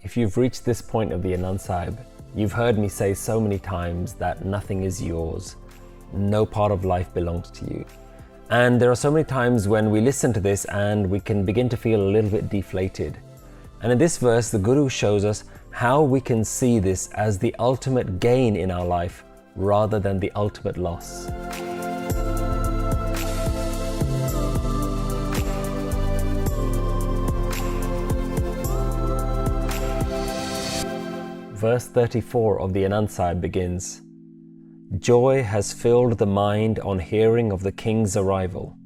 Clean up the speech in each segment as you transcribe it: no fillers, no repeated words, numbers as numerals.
If you've reached this point of the Anand Sahib, you've heard me say so many times that nothing is yours. No part of life belongs to you. And there are so many times when we listen to this and we can begin to feel a little bit deflated. And in this verse, the Guru shows us how we can see this as the ultimate gain in our life rather than the ultimate loss. Verse 34 of the Anand Sahib begins, "Joy has filled the mind on hearing of the king's arrival.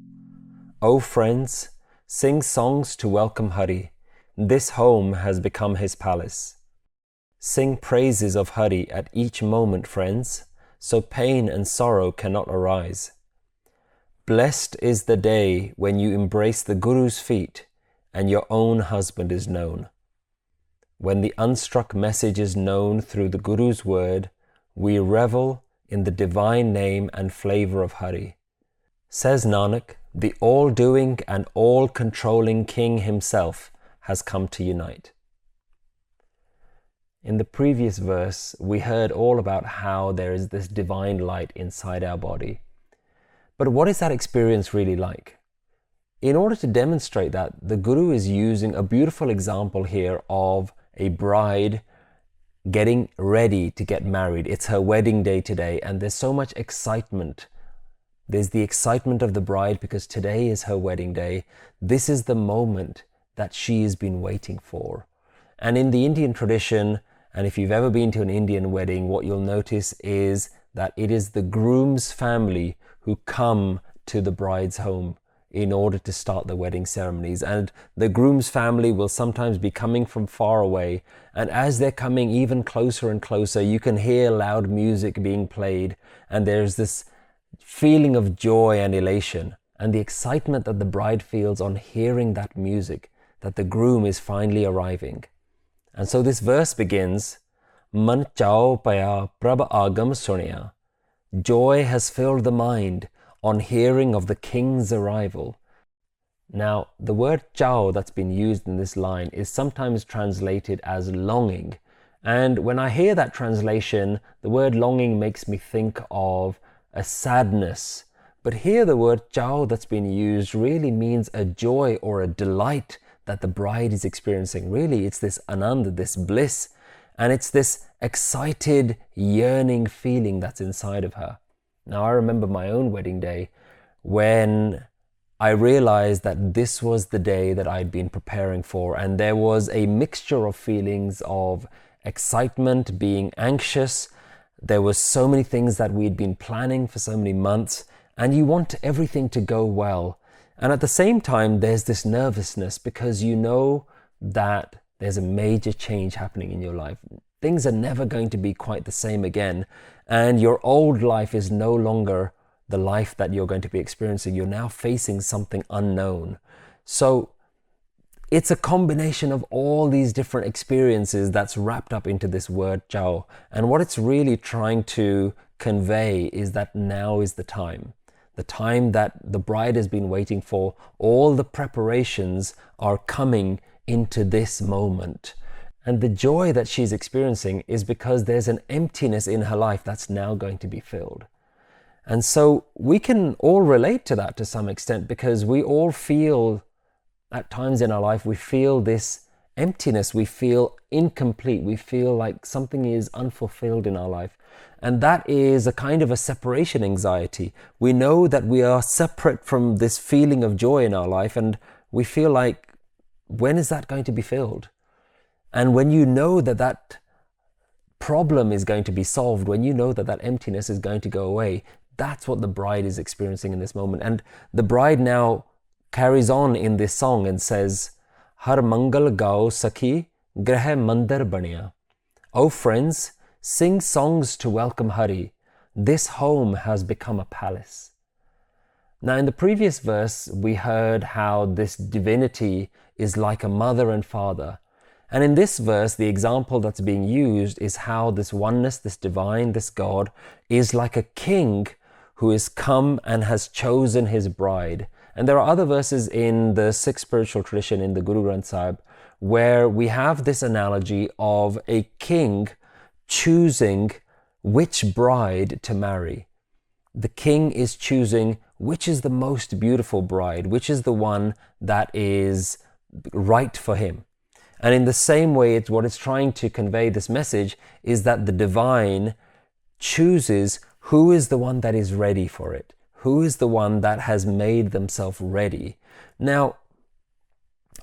O friends, sing songs to welcome Hari. This home has become his palace. Sing praises of Hari at each moment, friends, so pain and sorrow cannot arise. Blessed is the day when you embrace the Guru's feet and your own husband is known. When the unstruck message is known through the Guru's word, we revel in the divine name and flavor of Hari. Says Naanak, the all-doing and all-controlling King himself has come to unite." In the previous verse, we heard all about how there is this divine light inside our body. But what is that experience really like? In order to demonstrate that, the Guru is using a beautiful example here of a bride getting ready to get married. It's her wedding day today, and there's so much excitement. There's the excitement of the bride because today is her wedding day. This is the moment that she has been waiting for. And in the Indian tradition, and if you've ever been to an Indian wedding, what you'll notice is that it is the groom's family who come to the bride's home in order to start the wedding ceremonies. And the groom's family will sometimes be coming from far away. And as they're coming even closer and closer, you can hear loud music being played. And there's this feeling of joy and elation and the excitement that the bride feels on hearing that music, that the groom is finally arriving. And so this verse begins, "Man chaa-o parabh aagam suni-aa." Joy has filled the mind on hearing of the king's arrival. Now, the word chaa-o that's been used in this line is sometimes translated as longing. And when I hear that translation, the word longing makes me think of a sadness. But here the word chaa-o that's been used really means a joy or a delight that the bride is experiencing. Really, it's this anand, this bliss, and it's this excited, yearning feeling that's inside of her. Now, I remember my own wedding day when I realized that this was the day that I'd been preparing for, and there was a mixture of feelings of excitement, being anxious. There was so many things that we'd been planning for so many months, and you want everything to go well. And at the same time, there's this nervousness because you know that there's a major change happening in your life. Things are never going to be quite the same again. And your old life is no longer the life that you're going to be experiencing. You're now facing something unknown. So it's a combination of all these different experiences that's wrapped up into this word chaa-o. And what it's really trying to convey is that now is the time that the bride has been waiting for. All the preparations are coming into this moment. And the joy that she's experiencing is because there's an emptiness in her life that's now going to be filled. And so we can all relate to that to some extent because we all feel, at times in our life, we feel this emptiness, we feel incomplete, we feel like something is unfulfilled in our life. And that is a kind of a separation anxiety. We know that we are separate from this feeling of joy in our life, and we feel like, when is that going to be filled? And when you know that that problem is going to be solved, when you know that that emptiness is going to go away, that's what the bride is experiencing in this moment. And the bride now carries on in this song and says, "Har mangal gaa-o sakhee-ay, mandar bani-aa." O friends, sing songs to welcome Hari. This home has become a palace. Now, in the previous verse, we heard how this divinity is like a mother and father. And in this verse, the example that's being used is how this oneness, this divine, this God, is like a king who has come and has chosen his bride. And there are other verses in the Sikh spiritual tradition in the Guru Amar Das Ji where we have this analogy of a king choosing which bride to marry. The king is choosing which is the most beautiful bride, which is the one that is right for him. And in the same way, what it's trying to convey, this message, is that the divine chooses who is the one that is ready for it, who is the one that has made themselves ready. Now,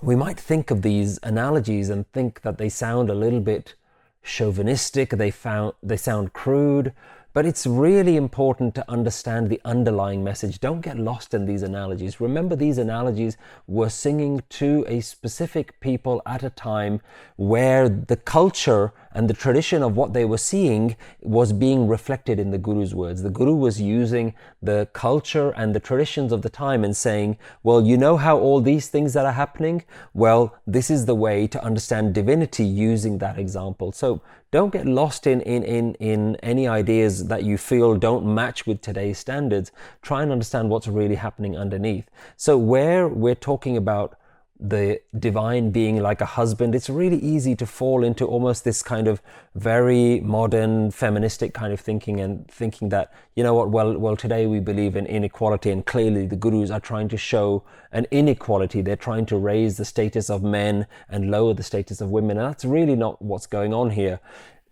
we might think of these analogies and think that they sound a little bit chauvinistic, they sound crude, but it's really important to understand the underlying message. Don't get lost in these analogies. Remember, these analogies were singing to a specific people at a time where the culture and the tradition of what they were seeing was being reflected in the Guru's words. The Guru was using the culture and the traditions of the time and saying, well, you know how all these things that are happening? Well, this is the way to understand divinity using that example. So don't get lost in any ideas that you feel don't match with today's standards. Try and understand what's really happening underneath. So where we're talking about the divine being like a husband, it's really easy to fall into almost this kind of very modern feministic kind of thinking, and thinking that, you know what, well today we believe in inequality, and clearly the gurus are trying to show an inequality. They're trying to raise the status of men and lower the status of women, and that's really not what's going on here.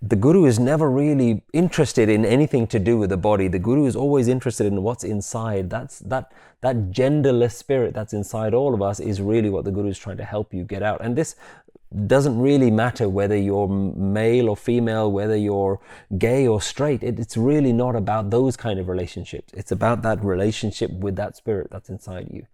The Guru is never really interested in anything to do with the body. The Guru is always interested in what's inside. That genderless spirit that's inside all of us is really what the Guru is trying to help you get out. And this doesn't really matter whether you're male or female, whether you're gay or straight. It's really not about those kind of relationships. It's about that relationship with that spirit that's inside you.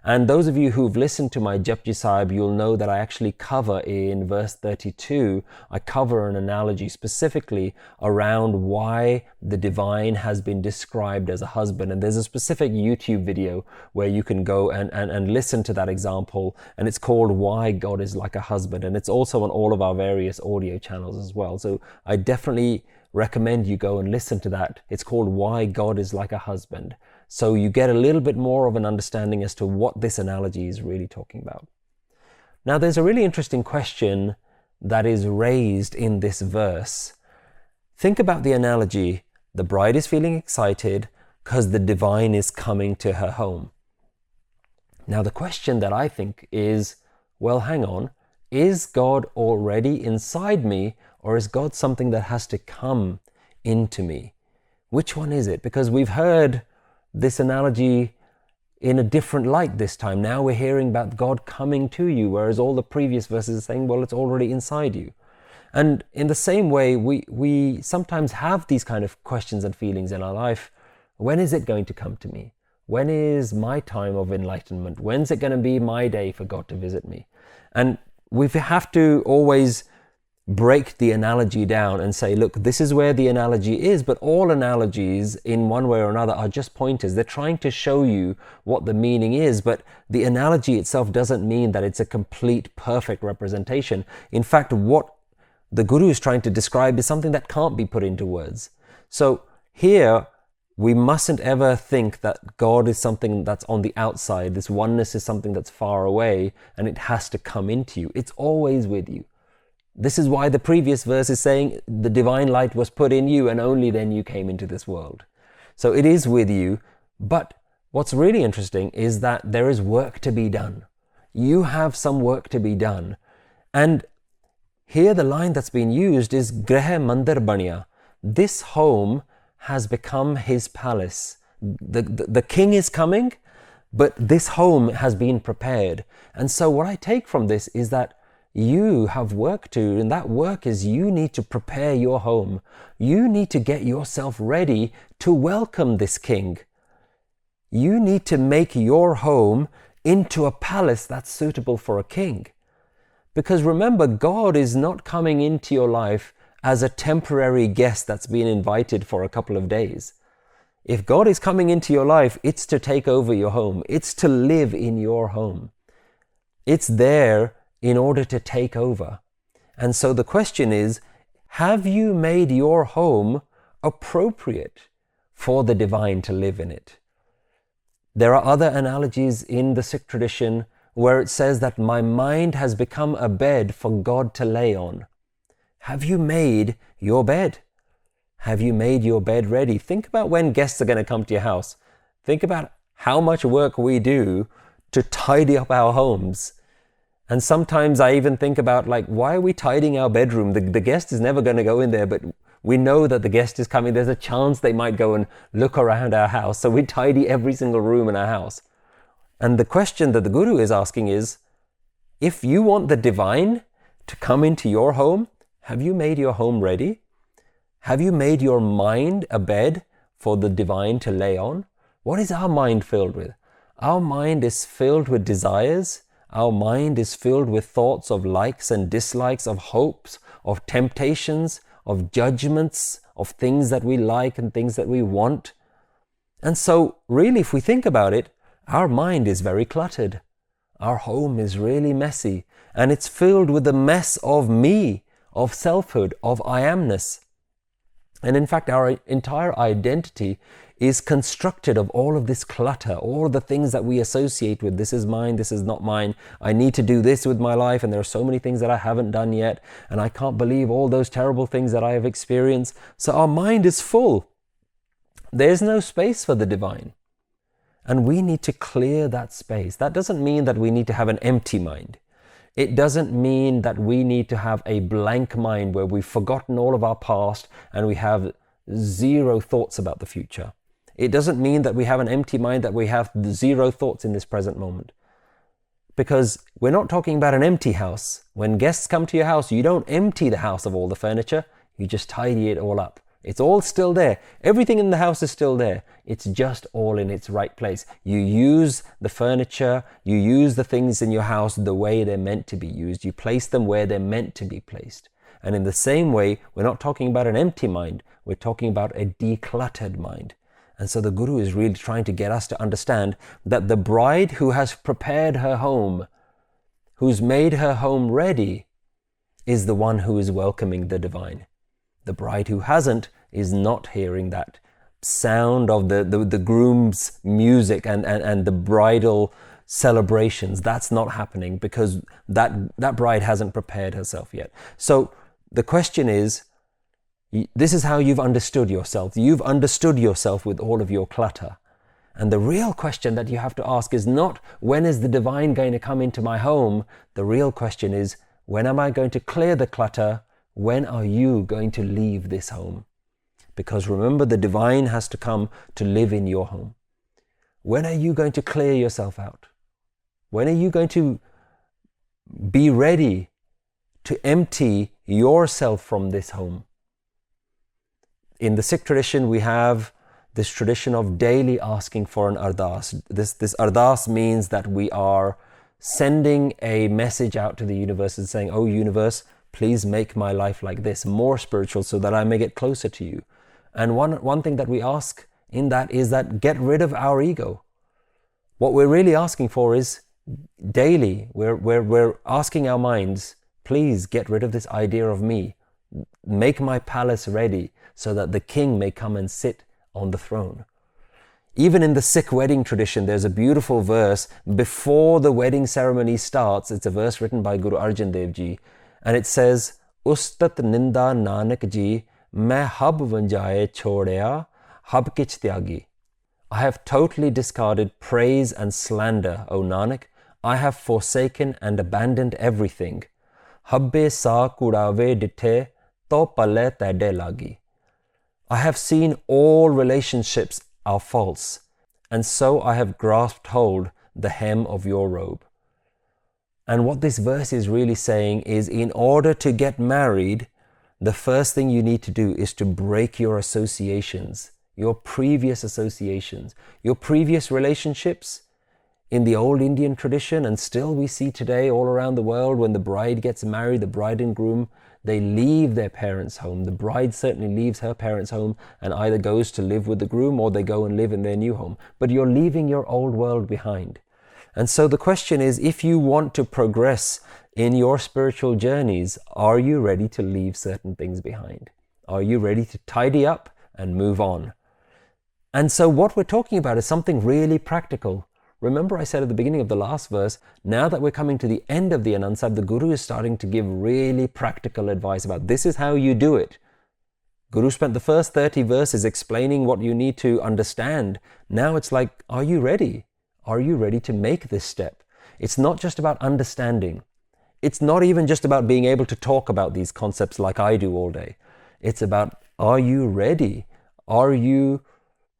And those of you who've listened to my Japji Sahib, you'll know that I actually cover in verse 32, I cover an analogy specifically around why the divine has been described as a husband. And there's a specific YouTube video where you can go and listen to that example. And it's called Why God is Like a Husband. And it's also on all of our various audio channels as well. So I definitely recommend you go and listen to that. It's called Why God is Like a Husband. So you get a little bit more of an understanding as to what this analogy is really talking about. Now, there's a really interesting question that is raised in this verse. Think about the analogy. The bride is feeling excited because the divine is coming to her home. Now, the question that I think is, well, hang on, is God already inside me, or is God something that has to come into me? Which one is it? Because we've heard this analogy in a different light this time. Now we're hearing about God coming to you, whereas all the previous verses are saying, well, it's already inside you. And in the same way, we sometimes have these kind of questions and feelings in our life. When is it going to come to me? When is my time of enlightenment? When's it going to be my day for God to visit me? And we have to always break the analogy down and say, look, this is where the analogy is, but all analogies in one way or another are just pointers. They're trying to show you what the meaning is, but the analogy itself doesn't mean that it's a complete, perfect representation. In fact, what the Guru is trying to describe is something that can't be put into words. So here, we mustn't ever think that God is something that's on the outside. This oneness is something that's far away and it has to come into you. It's always with you. This is why the previous verse is saying the divine light was put in you and only then you came into this world. So it is with you, but what's really interesting is that there is work to be done. You have some work to be done. And here the line that's been used is grah mandar bani-aa. This home has become his palace. The king is coming, but this home has been prepared. And so what I take from this is that you have work to do, and that work is you need to prepare your home. You need to get yourself ready to welcome this king. You need to make your home into a palace that's suitable for a king. Because remember, God is not coming into your life as a temporary guest that's been invited for a couple of days. If God is coming into your life, it's to take over your home. It's to live in your home. It's there in order to take over. And so the question is, have you made your home appropriate for the divine to live in it? There are other analogies in the Sikh tradition where it says that my mind has become a bed for God to lay on. Have you made your bed? Have you made your bed ready? Think about when guests are going to come to your house. Think about how much work we do to tidy up our homes. And sometimes I even think about, like, why are we tidying our bedroom? The guest is never going to go in there, but we know that the guest is coming. There's a chance they might go and look around our house. So we tidy every single room in our house. And the question that the Guru is asking is, if you want the divine to come into your home, have you made your home ready? Have you made your mind a bed for the divine to lay on? What is our mind filled with? Our mind is filled with desires. Our mind is filled with thoughts of likes and dislikes, of hopes, of temptations, of judgments, of things that we like and things that we want. And so, really, if we think about it, our mind is very cluttered. Our home is really messy, and it's filled with the mess of me, of selfhood, of I amness. And in fact, our entire identity is constructed of all of this clutter, all the things that we associate with. This is mine, this is not mine. I need to do this with my life, and there are so many things that I haven't done yet, and I can't believe all those terrible things that I have experienced. So our mind is full. There's no space for the divine. And we need to clear that space. That doesn't mean that we need to have an empty mind. It doesn't mean that we need to have a blank mind where we've forgotten all of our past and we have zero thoughts about the future. It doesn't mean that we have an empty mind, that we have zero thoughts in this present moment. Because we're not talking about an empty house. When guests come to your house, you don't empty the house of all the furniture, you just tidy it all up. It's all still there. Everything in the house is still there. It's just all in its right place. You use the furniture, you use the things in your house the way they're meant to be used. You place them where they're meant to be placed. And in the same way, we're not talking about an empty mind. We're talking about a decluttered mind. And so the Guru is really trying to get us to understand that the bride who has prepared her home, who's made her home ready, is the one who is welcoming the divine. The bride who hasn't is not hearing that sound of the groom's music and the bridal celebrations. That's not happening because that bride hasn't prepared herself yet. So the question is, this is how you've understood yourself. You've understood yourself with all of your clutter. And the real question that you have to ask is not, when is the divine going to come into my home? The real question is, when am I going to clear the clutter? When are you going to leave this home? Because remember, the divine has to come to live in your home. When are you going to clear yourself out? When are you going to be ready to empty yourself from this home? In the Sikh tradition, we have this tradition of daily asking for an ardas. This ardas means that we are sending a message out to the universe and saying, "Oh universe, please make my life like this, more spiritual, so that I may get closer to you." And one thing that we ask in that is that get rid of our ego. What we're really asking for is daily, we're asking our minds, please get rid of this idea of me. Make my palace ready so that the king may come and sit on the throne. Even in the Sikh wedding tradition, there's a beautiful verse before the wedding ceremony starts. It's a verse written by Guru Arjan Dev Ji. And it says, Ustat ninda naanak ji, main hab vanjaye chhodya, hab kich tyagi. I have totally discarded praise and slander, O Nanak. I have forsaken and abandoned everything. Habbe sa kudave dithe, to palle tade lagi. I have seen all relationships are false, and so I have grasped hold the hem of your robe. And what this verse is really saying is, in order to get married, the first thing you need to do is to break your associations, your previous associations, your previous relationships. In the old Indian tradition, and still we see today all around the world, when the bride gets married, the bride and groom, they leave their parents' home. The bride certainly leaves her parents' home and either goes to live with the groom or they go and live in their new home. But you're leaving your old world behind. And so the question is, if you want to progress in your spiritual journeys, are you ready to leave certain things behind? Are you ready to tidy up and move on? And so what we're talking about is something really practical. Remember I said at the beginning of the last verse, now that we're coming to the end of the Anand Sahib, the Guru is starting to give really practical advice about this is how you do it. Guru spent the first 30 verses explaining what you need to understand. Now it's like, are you ready? Are you ready to make this step? It's not just about understanding. It's not even just about being able to talk about these concepts like I do all day. It's about, are you ready? Are you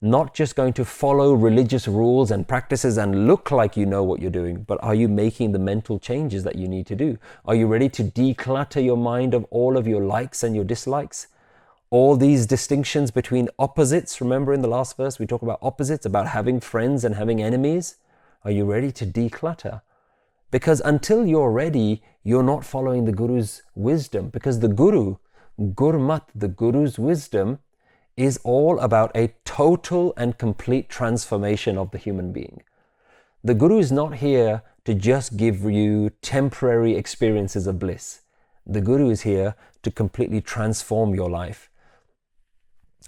not just going to follow religious rules and practices and look like you know what you're doing, but are you making the mental changes that you need to do? Are you ready to declutter your mind of all of your likes and your dislikes? All these distinctions between opposites. Remember in the last verse we talk about opposites, about having friends and having enemies. Are you ready to declutter? Because until you're ready, you're not following the Guru's wisdom. Because the Guru, Gurmat, the Guru's wisdom, is all about a total and complete transformation of the human being. The Guru is not here to just give you temporary experiences of bliss. The Guru is here to completely transform your life.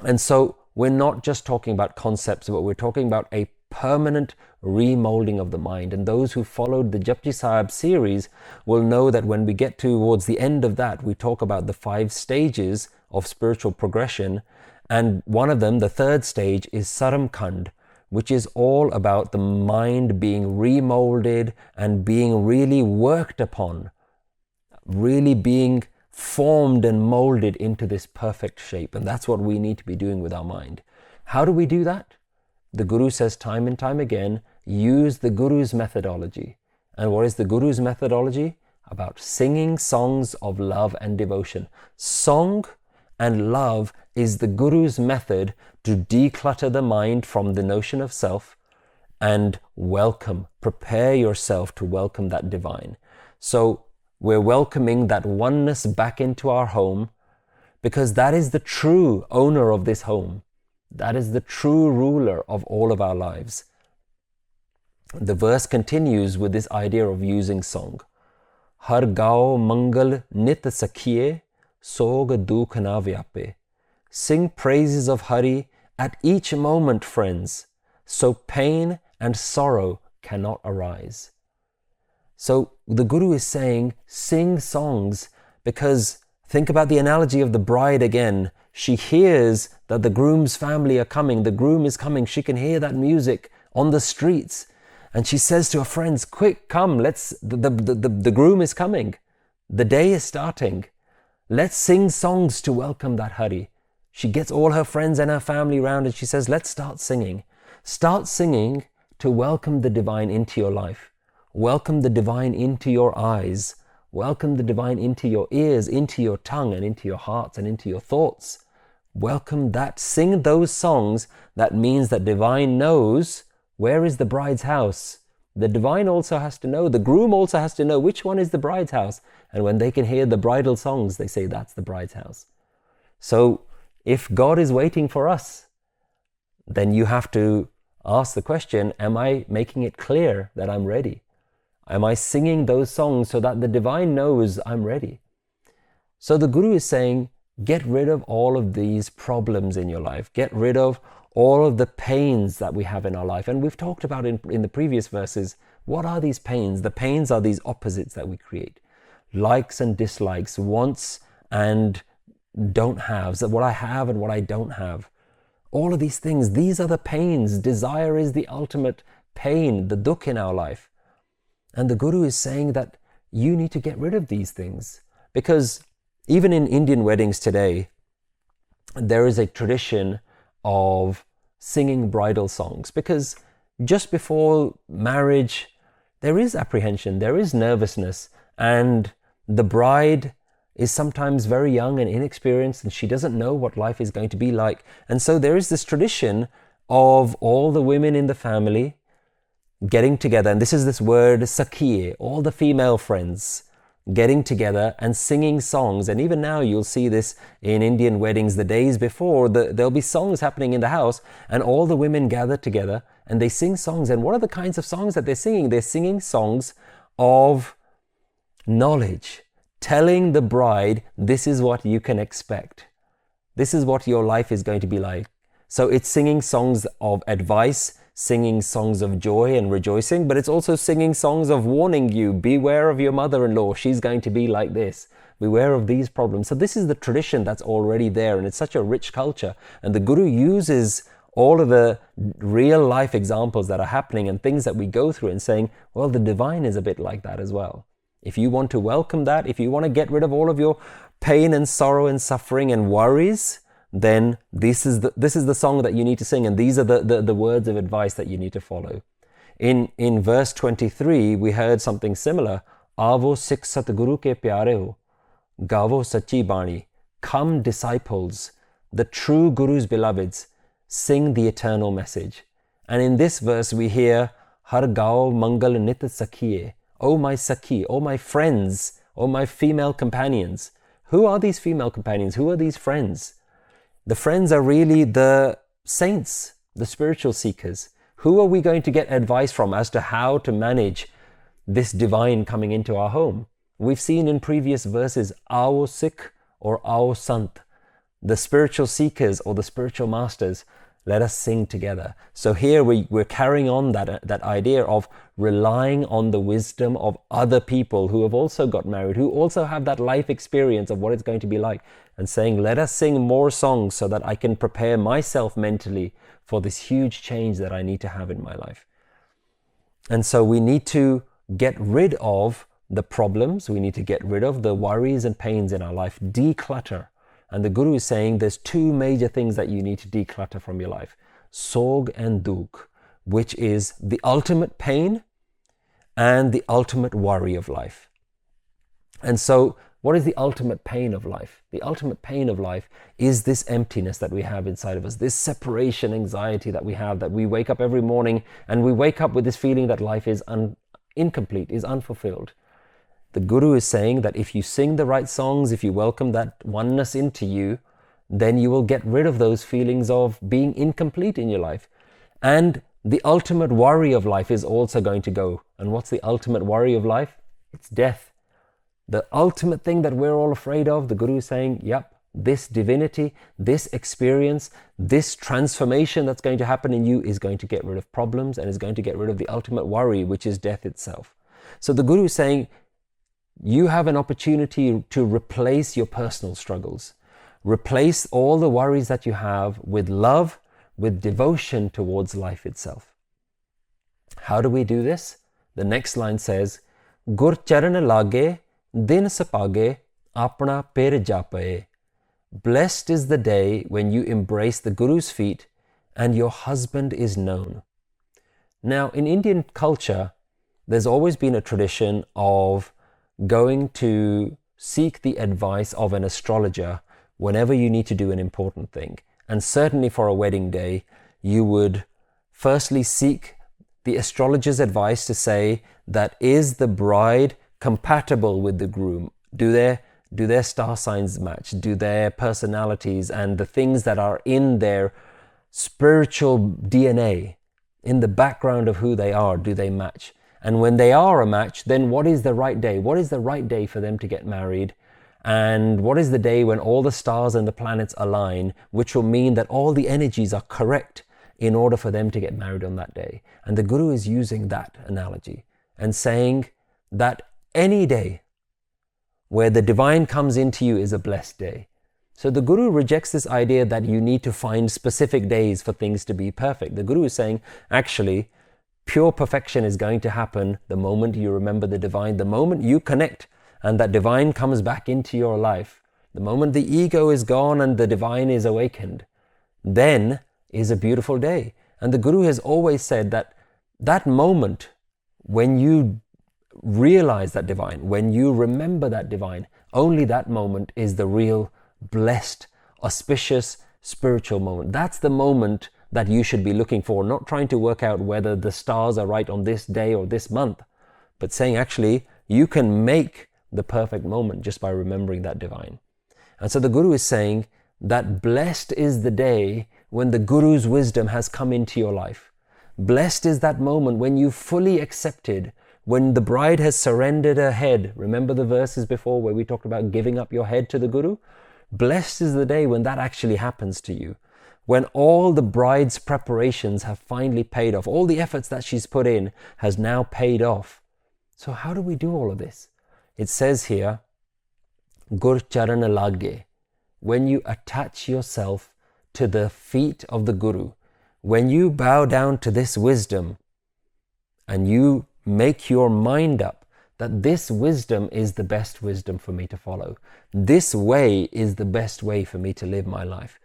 And so we're not just talking about concepts, but we're talking about a permanent remolding of the mind. And those who followed the Japji Sahib series will know that when we get towards the end of that, we talk about the 5 stages of spiritual progression. And one of them, the 3rd stage, is Saramkhand, which is all about the mind being remolded and being really worked upon, really being formed and molded into this perfect shape. And that's what we need to be doing with our mind. How do we do that? The Guru says time and time again, use the Guru's methodology. And what is the Guru's methodology? About singing songs of love and devotion. Song and love is the Guru's method to declutter the mind from the notion of self and prepare yourself to welcome that divine. So we're welcoming that oneness back into our home, because that is the true owner of this home. That is the true ruler of all of our lives. The verse continues with this idea of using song. Har gaa-o mangal nit sakhee-ay, sog dookh na vi-aapa-ay. Sing praises of Hari at each moment, friends, so pain and sorrow cannot arise. So the Guru is saying, sing songs, because think about the analogy of the bride again. She hears that the groom's family are coming, the groom is coming, she can hear that music on the streets. And she says to her friends, quick, come, the groom is coming. The day is starting. Let's sing songs to welcome that Hari. She gets all her friends and her family around and she says, let's start singing. Start singing to welcome the divine into your life. Welcome the divine into your eyes. Welcome the divine into your ears, into your tongue, and into your hearts, and into your thoughts. Welcome that. Sing those songs. That means that divine knows where is the bride's house. The divine also has to know, the groom also has to know which one is the bride's house. And when they can hear the bridal songs, they say that's the bride's house. So if God is waiting for us, then you have to ask the question, am I making it clear that I'm ready? Am I singing those songs so that the divine knows I'm ready? So the Guru is saying, get rid of all of these problems in your life. Get rid of all of the pains that we have in our life. And we've talked about in the previous verses, what are these pains? The pains are these opposites that we create. Likes and dislikes, wants and don't haves, what I have and what I don't have. All of these things, these are the pains. Desire is the ultimate pain, the dookh in our life. And the Guru is saying that you need to get rid of these things. Because even in Indian weddings today, there is a tradition of singing bridal songs. Because just before marriage, there is apprehension, there is nervousness, and the bride is sometimes very young and inexperienced, and she doesn't know what life is going to be like. And so there is this tradition of all the women in the family getting together, and this is this word sakhee-ay, all the female friends getting together and singing songs. And even now you'll see this in Indian weddings, the days before, there'll be songs happening in the house, and all the women gather together and they sing songs. And what are the kinds of songs that they're singing? They're singing songs of knowledge, telling the bride, this is what you can expect. This is what your life is going to be like. So it's singing songs of advice, singing songs of joy and rejoicing, but it's also singing songs of warning you, beware of your mother-in-law, she's going to be like this. Beware of these problems. So this is the tradition that's already there, and it's such a rich culture. And the Guru uses all of the real life examples that are happening and things that we go through and saying, well, the divine is a bit like that as well. If you want to welcome that, if you want to get rid of all of your pain and sorrow and suffering and worries, then this is the song that you need to sing, and these are the words of advice that you need to follow. In verse 23, we heard something similar. Aavo Sikh Satguru ke pyare ho, gaa-o sachi bani. Come, disciples, the true Guru's beloveds, sing the eternal message. And in this verse we hear, Har gaa-o mangal nit sakhee-ay. Oh my sakhee, oh my friends, oh my female companions. Who are these female companions? Who are these friends? The friends are really the saints, the spiritual seekers. Who are we going to get advice from as to how to manage this divine coming into our home? We've seen in previous verses, Aao Sikh or Aao Sant, the spiritual seekers or the spiritual masters. Let us sing together. So here we're carrying on that idea of relying on the wisdom of other people who have also got married, who also have that life experience of what it's going to be like, and saying, let us sing more songs so that I can prepare myself mentally for this huge change that I need to have in my life. And so we need to get rid of the problems, we need to get rid of the worries and pains in our life, declutter. And the Guru is saying there's two major things that you need to declutter from your life. Sog and dookh, which is the ultimate pain and the ultimate worry of life. And so what is the ultimate pain of life? The ultimate pain of life is this emptiness that we have inside of us, this separation anxiety that we have, that we wake up every morning and we wake up with this feeling that life is incomplete, is unfulfilled. The Guru is saying that if you sing the right songs, if you welcome that oneness into you, then you will get rid of those feelings of being incomplete in your life. And the ultimate worry of life is also going to go. And what's the ultimate worry of life? It's death. The ultimate thing that we're all afraid of, the Guru is saying, yep, this divinity, this experience, this transformation that's going to happen in you is going to get rid of problems and is going to get rid of the ultimate worry, which is death itself. So the Guru is saying, you have an opportunity to replace your personal struggles. Replace all the worries that you have with love, with devotion towards life itself. How do we do this? The next line says, Gur charan laagay, din sabhaagay, aapnaa per jaap-ay. Blessed is the day when you embrace the Guru's feet and your husband is known. Now, in Indian culture, there's always been a tradition of going to seek the advice of an astrologer whenever you need to do an important thing. And certainly for a wedding day, you would firstly seek the astrologer's advice to say that is the bride compatible with the groom? Do their star signs match? Do their personalities and the things that are in their spiritual DNA, in the background of who they are, do they match? And when they are a match, then what is the right day? What is the right day for them to get married? And what is the day when all the stars and the planets align, which will mean that all the energies are correct in order for them to get married on that day? And the Guru is using that analogy and saying that any day where the divine comes into you is a blessed day. So the Guru rejects this idea that you need to find specific days for things to be perfect. The Guru is saying, actually, pure perfection is going to happen the moment you remember the divine, the moment you connect and that divine comes back into your life, the moment the ego is gone and the divine is awakened, then is a beautiful day. And the Guru has always said that that moment when you realize that divine, when you remember that divine, only that moment is the real blessed, auspicious, spiritual moment. That's the moment that you should be looking for, not trying to work out whether the stars are right on this day or this month, but saying actually you can make the perfect moment just by remembering that divine. And so the Guru is saying that blessed is the day when the Guru's wisdom has come into your life. Blessed is that moment when you fully accepted, when the bride has surrendered her head. Remember the verses before where we talked about giving up your head to the Guru? Blessed is the day when that actually happens to you. when all the bride's preparations have finally paid off, all the efforts that she's put in has now paid off. So how do we do all of this? It says here, gur charan laagay, when you attach yourself to the feet of the Guru, when you bow down to this wisdom and you make your mind up that this wisdom is the best wisdom for me to follow, this way is the best way for me to live my life.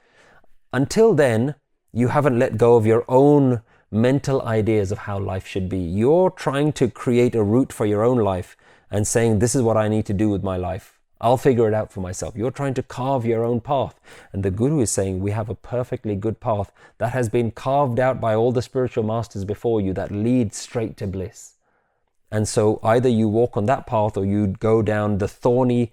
Until then, you haven't let go of your own mental ideas of how life should be. You're trying to create a route for your own life and saying, this is what I need to do with my life. I'll figure it out for myself. You're trying to carve your own path. And the Guru is saying, we have a perfectly good path that has been carved out by all the spiritual masters before you that leads straight to bliss. And so either you walk on that path or you go down the thorny,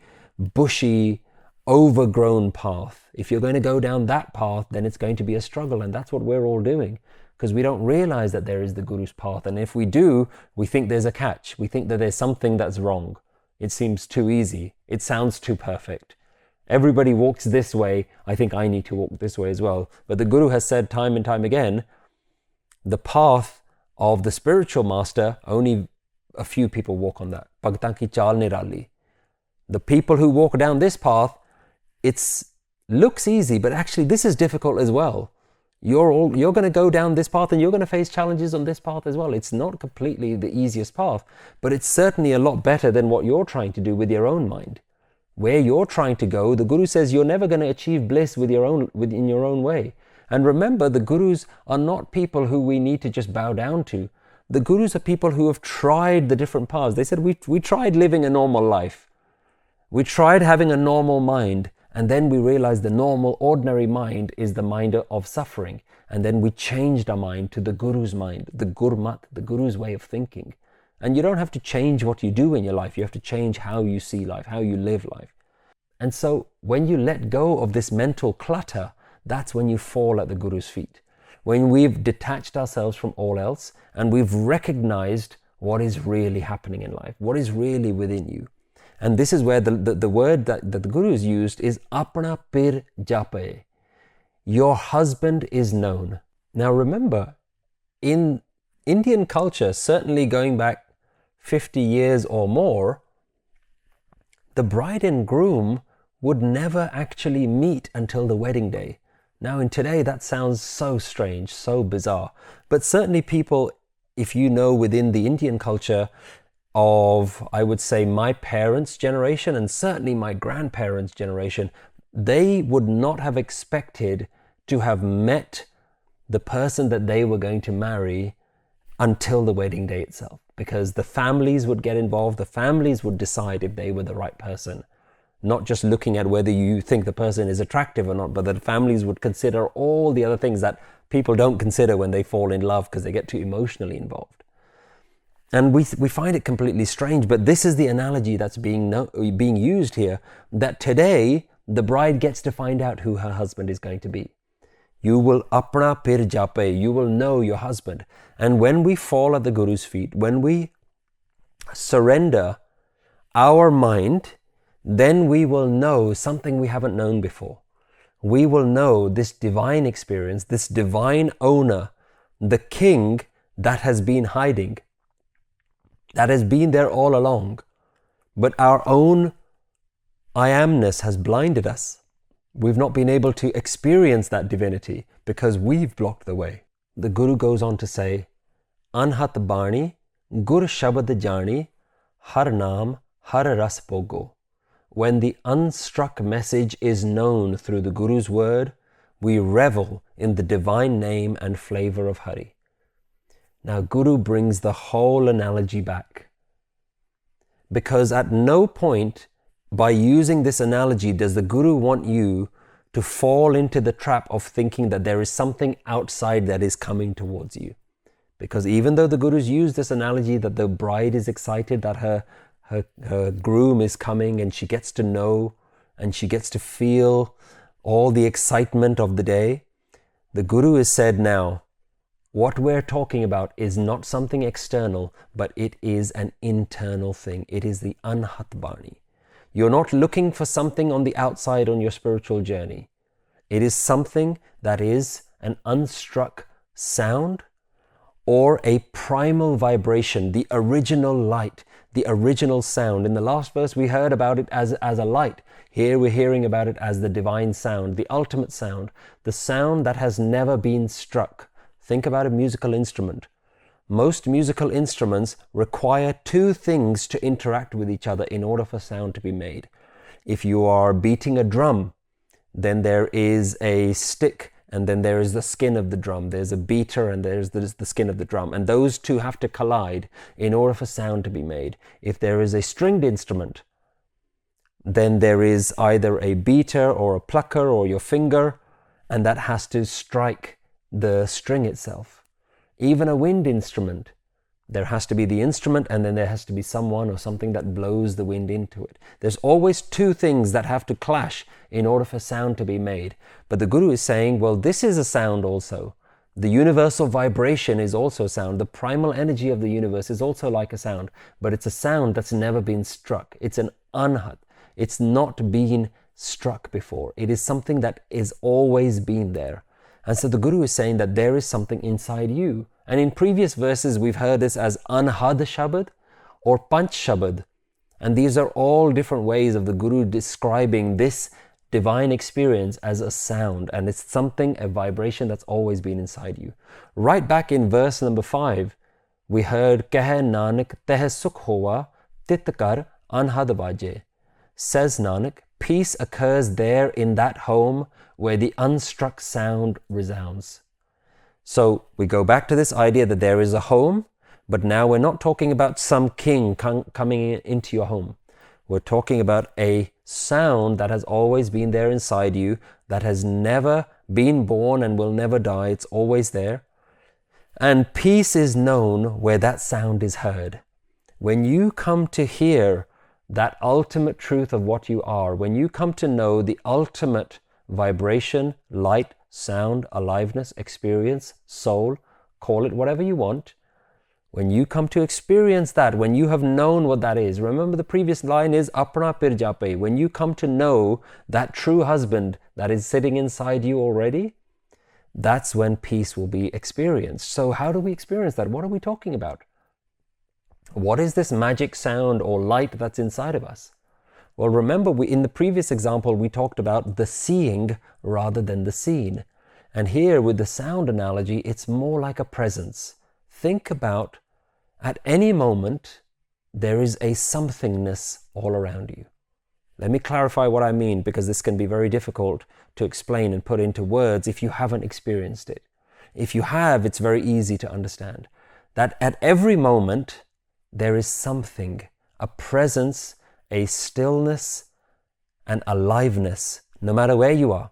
bushy, overgrown path. If you're going to go down that path, then it's going to be a struggle. And that's what we're all doing, because we don't realize that there is the Guru's path. And if we do, we think there's a catch. We think that there's something that's wrong. It seems too easy. It sounds too perfect. Everybody walks this way. I think I need to walk this way as well. But the Guru has said time and time again, the path of the spiritual master, only a few people walk on that. Bhagtan ki chaal nirali. The people who walk down this path, it looks easy, but actually this is difficult as well. You're going to go down this path and you're going to face challenges on this path as well. It's not completely the easiest path, but it's certainly a lot better than what you're trying to do with your own mind. Where you're trying to go, the Guru says you're never going to achieve bliss within your own way. And remember, the Gurus are not people who we need to just bow down to. The Gurus are people who have tried the different paths. They said, we tried living a normal life. We tried having a normal mind. And then we realized the normal, ordinary mind is the mind of suffering. And then we changed our mind to the Guru's mind, the Gurmat, the Guru's way of thinking. And you don't have to change what you do in your life. You have to change how you see life, how you live life. And so when you let go of this mental clutter, that's when you fall at the Guru's feet. When we've detached ourselves from all else and we've recognized what is really happening in life, what is really within you. And this is where the word that the Guru has used is aapnaa pir jaap-ay. Your husband is known. Now remember, in Indian culture, certainly going back 50 years or more, the bride and groom would never actually meet until the wedding day. Now in today, that sounds so strange, so bizarre. But certainly people, if you know within the Indian culture, of, I would say, my parents' generation and certainly my grandparents' generation, they would not have expected to have met the person that they were going to marry until the wedding day itself, because the families would get involved, the families would decide if they were the right person, not just looking at whether you think the person is attractive or not, but the families would consider all the other things that people don't consider when they fall in love because they get too emotionally involved. And we find it completely strange, but this is the analogy that's being used here, that today the bride gets to find out who her husband is going to be. You will aapnaa pir jaap-ay, you will know your husband. And when we fall at the Guru's feet, when we surrender our mind, then we will know something we haven't known before. We will know this divine experience, this divine owner, the king that has been hiding, that has been there all along, but our own I amness has blinded us. We've not been able to experience that divinity because we've blocked the way. The Guru goes on to say, anhat banee, gur shabad jaanee, har naam, har ras bhogo. When the unstruck message is known through the Guru's word, we revel in the divine name and flavor of Hari. Now, Guru brings the whole analogy back, because at no point by using this analogy does the Guru want you to fall into the trap of thinking that there is something outside that is coming towards you. Because even though the Guru's used this analogy that the bride is excited that her groom is coming and she gets to know and she gets to feel all the excitement of the day, the Guru has said now, what we're talking about is not something external, but it is an internal thing. It is the anhat banee. You're not looking for something on the outside on your spiritual journey. It is something that is an unstruck sound or a primal vibration, the original light, the original sound. In the last verse, we heard about it as a light. Here we're hearing about it as the divine sound, the ultimate sound, the sound that has never been struck. Think about a musical instrument. Most musical instruments require two things to interact with each other in order for sound to be made. If you are beating a drum, then there is a stick and then there is the skin of the drum. There's a beater and there's the skin of the drum. And those two have to collide in order for sound to be made. If there is a stringed instrument, then there is either a beater or a plucker or your finger, and that has to strike the string itself. Even a wind instrument, there has to be the instrument and then there has to be someone or something that blows the wind into it. There's always two things that have to clash in order for sound to be made. But the Guru is saying, well, this is a sound also. The universal vibration is also sound. The primal energy of the universe is also like a sound, but it's a sound that's never been struck. It's an anhat. It's not been struck before. It is something that is always been there. And so the Guru is saying that there is something inside you. And in previous verses, we've heard this as anhat shabad or panch shabad. And these are all different ways of the Guru describing this divine experience as a sound. And it's something, a vibration that's always been inside you. Right back in verse number 5, we heard kahai naanak teh sukh hoa tit kar anhat baje. Says Nanak, peace occurs there in that home where the unstruck sound resounds. So we go back to this idea that there is a home, but now we're not talking about some king coming into your home. We're talking about a sound that has always been there inside you, that has never been born and will never die. It's always there. And peace is known where that sound is heard. When you come to hear that ultimate truth of what you are, when you come to know the ultimate vibration, light, sound, aliveness, experience, soul, call it whatever you want, when you come to experience that, when you have known what that is, remember the previous line is aapnaa phir jaap-ay. When you come to know that true husband that is sitting inside you already, that's when peace will be experienced. So how do we experience that? What are we talking about? What is this magic sound or light that's inside of us? Well, remember, in the previous example, we talked about the seeing rather than the seen. And here with the sound analogy, it's more like a presence. Think about, at any moment, there is a somethingness all around you. Let me clarify what I mean, because this can be very difficult to explain and put into words if you haven't experienced it. If you have, it's very easy to understand. That at every moment, there is something, a presence, a stillness, an aliveness, no matter where you are.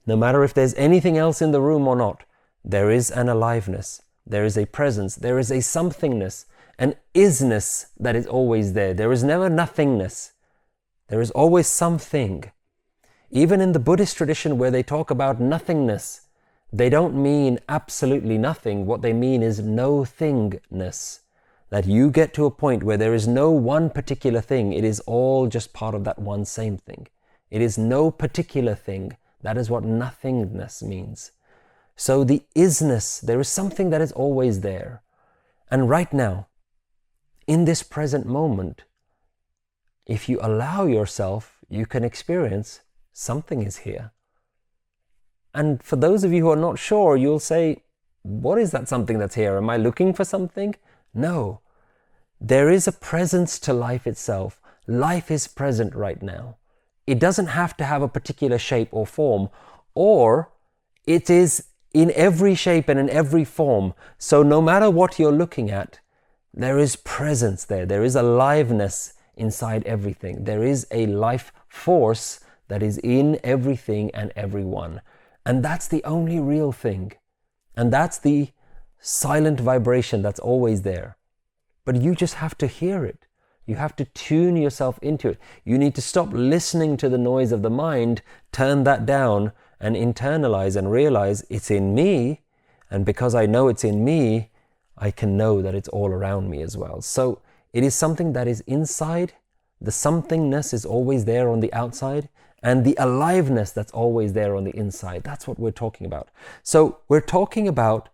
No matter if there's anything else in the room or not, there is an aliveness, there is a presence, there is a somethingness, an isness that is always there. There is never nothingness. There is always something. Even in the Buddhist tradition where they talk about nothingness, they don't mean absolutely nothing. What they mean is no thingness. That you get to a point where there is no one particular thing. It is all just part of that one same thing. It is no particular thing. That is what nothingness means. So the isness, there is something that is always there. And right now, in this present moment, if you allow yourself, you can experience something is here. And for those of you who are not sure, you'll say, what is that something that's here? Am I looking for something? No. There is a presence to life itself. Life is present right now. It doesn't have to have a particular shape or form, or it is in every shape and in every form. So no matter what you're looking at, there is presence there. There is aliveness inside everything. There is a life force that is in everything and everyone. And that's the only real thing. And that's the silent vibration that's always there. But you just have to hear it. You have to tune yourself into it. You need to stop listening to the noise of the mind, turn that down and internalize and realize it's in me. And because I know it's in me, I can know that it's all around me as well. So it is something that is inside. The somethingness is always there on the outside. and the aliveness that's always there on the inside. That's what we're talking about. So we're talking about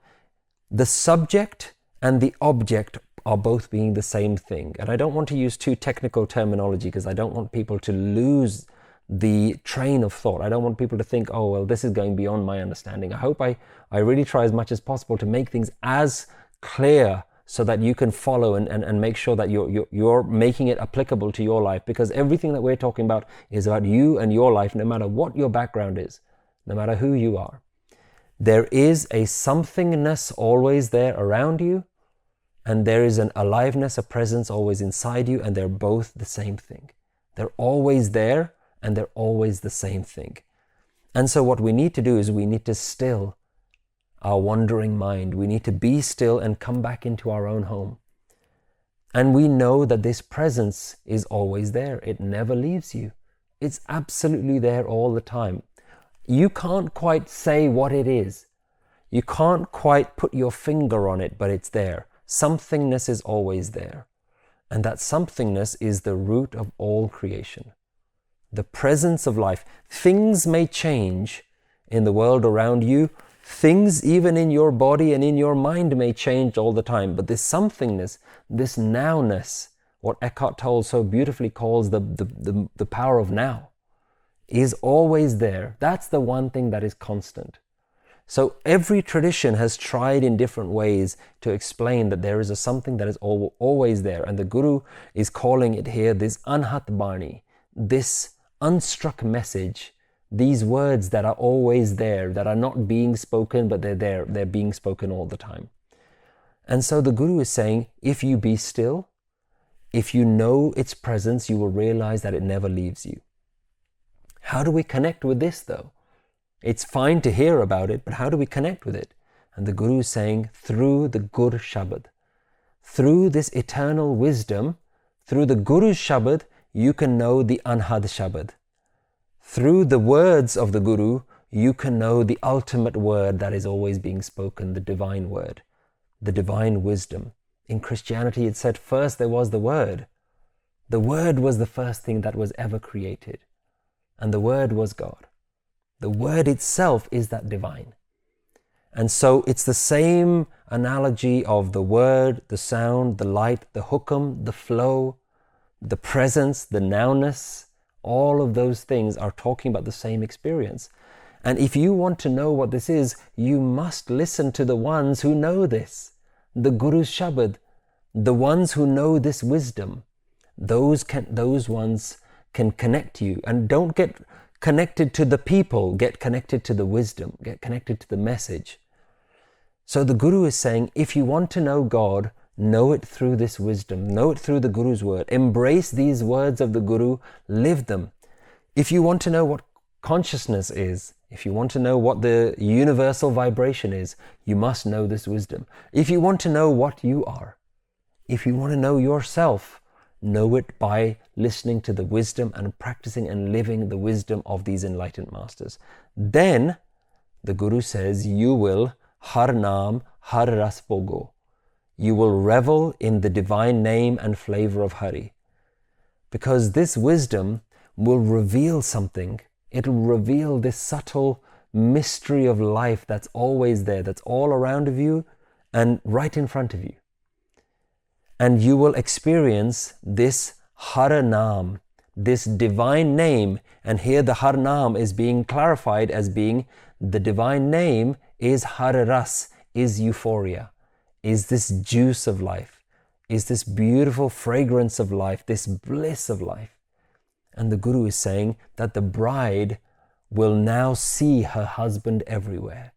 the subject and the object are both being the same thing. And I don't want to use too technical terminology because I don't want people to lose the train of thought. I don't want people to think, oh, well, this is going beyond my understanding. I hope I really try as much as possible to make things as clear so that you can follow and make sure that you're making it applicable to your life, because everything that we're talking about is about you and your life, no matter what your background is, no matter who you are. There is a somethingness always there around you, and there is an aliveness, a presence always inside you, and they're both the same thing. They're always there, and they're always the same thing. And so what we need to do is we need to still our wandering mind. We need to be still and come back into our own home. And we know that this presence is always there. It never leaves you. It's absolutely there all the time. You can't quite say what it is. You can't quite put your finger on it, but it's there. Somethingness is always there. And that somethingness is the root of all creation. The presence of life. Things may change in the world around you. Things even in your body and in your mind may change all the time. But this somethingness, this nowness, what Eckhart Tolle so beautifully calls the power of now, is always there. That's the one thing that is constant. So every tradition has tried in different ways to explain that there is a something that is always there. And the Guru is calling it here this anhat bani, this unstruck message, these words that are always there, that are not being spoken, but they're there, they're being spoken all the time. And so the Guru is saying, if you be still, if you know its presence, you will realize that it never leaves you. How do we connect with this though? It's fine to hear about it, but how do we connect with it? And the Guru is saying, through the Gur Shabad, through this eternal wisdom, through the Guru's Shabad, you can know the Anhad Shabad. Through the words of the Guru, you can know the ultimate word that is always being spoken, the divine word, the divine wisdom. In Christianity, it said first there was the Word. The Word was the first thing that was ever created. And the Word was God. The Word itself is that divine. And so it's the same analogy of the word, the sound, the light, the hukum, the flow, the presence, the nowness. All of those things are talking about the same experience. And if you want to know what this is, you must listen to the ones who know this. The Guru's Shabad, the ones who know this wisdom. Those ones can connect you. And don't get connected to the people, get connected to the wisdom, get connected to the message. So the Guru is saying, if you want to know God, know it through this wisdom, know it through the Guru's word. Embrace these words of the Guru, live them. If you want to know what consciousness is, if you want to know what the universal vibration is, you must know this wisdom. If you want to know what you are, if you want to know yourself, know it by listening to the wisdom and practicing and living the wisdom of these enlightened masters. Then, the Guru says, you will har naam, har ras bhogo. You will revel in the divine name and flavor of Hari. Because this wisdom will reveal something. It will reveal this subtle mystery of life that's always there, that's all around of you and right in front of you. And you will experience this Har Naam, this divine name. And here the Har Naam is being clarified as being the divine name is Har Ras, is euphoria, is this juice of life, is this beautiful fragrance of life, this bliss of life. And the Guru is saying that the bride will now see her husband everywhere.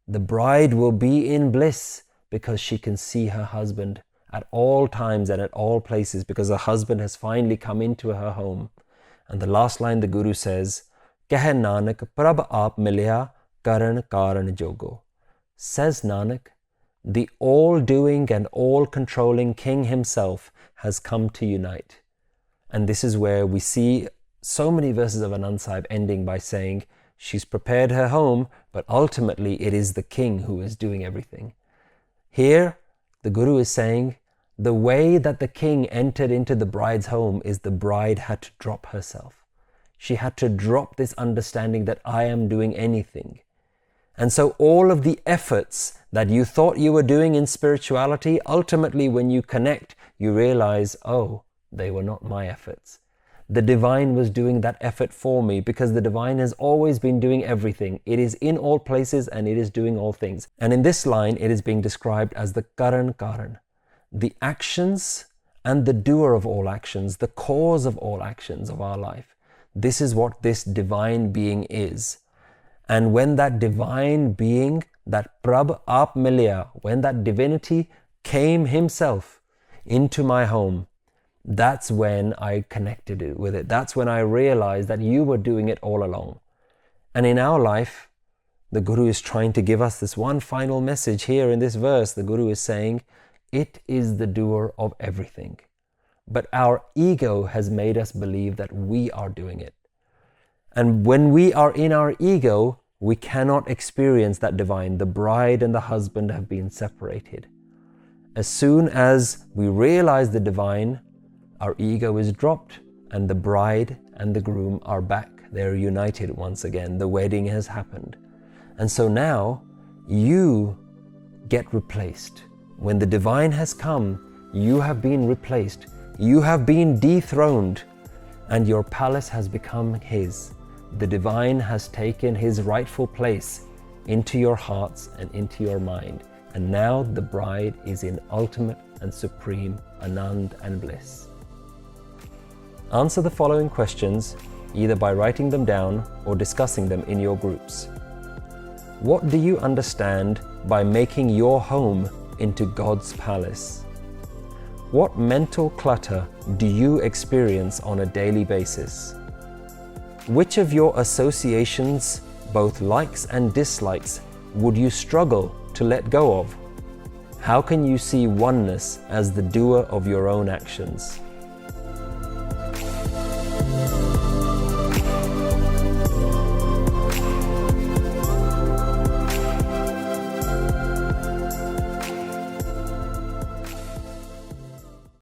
The bride will be in bliss because she can see her husband at all times and at all places, because her husband has finally come into her home. And the last line the Guru says, Kahai naanak parabh aap mili-aa karan karan jogo. Says Nanak, the all-doing and all-controlling King himself has come to unite. And this is where we see so many verses of Anand Sahib ending by saying, she's prepared her home, but ultimately it is the King who is doing everything. Here, the Guru is saying, the way that the King entered into the bride's home is the bride had to drop herself. She had to drop this understanding that I am doing anything. And so all of the efforts that you thought you were doing in spirituality, ultimately when you connect, you realize, oh, they were not my efforts. The divine was doing that effort for me, because the divine has always been doing everything. It is in all places and it is doing all things. And in this line, it is being described as the karan, the actions and the doer of all actions, the cause of all actions of our life. This is what this divine being is. And when that divine being, that parabh aap mili-aa, when that divinity came himself into my home, that's when I connected with it. That's when I realized that you were doing it all along. And in our life, the Guru is trying to give us this one final message here in this verse. The Guru is saying, it is the doer of everything. But our ego has made us believe that we are doing it. And when we are in our ego, we cannot experience that divine. The bride and the husband have been separated. As soon as we realize the divine, our ego is dropped and the bride and the groom are back. They're united once again. The wedding has happened. And so now you get replaced. When the divine has come, you have been replaced. You have been dethroned and your palace has become his. The divine has taken his rightful place into your hearts and into your mind. And now the bride is in ultimate and supreme anand and bliss. Answer the following questions either by writing them down or discussing them in your groups. What do you understand by making your home into God's palace? What mental clutter do you experience on a daily basis? Which of your associations, both likes and dislikes, would you struggle to let go of? How can you see oneness as the doer of your own actions?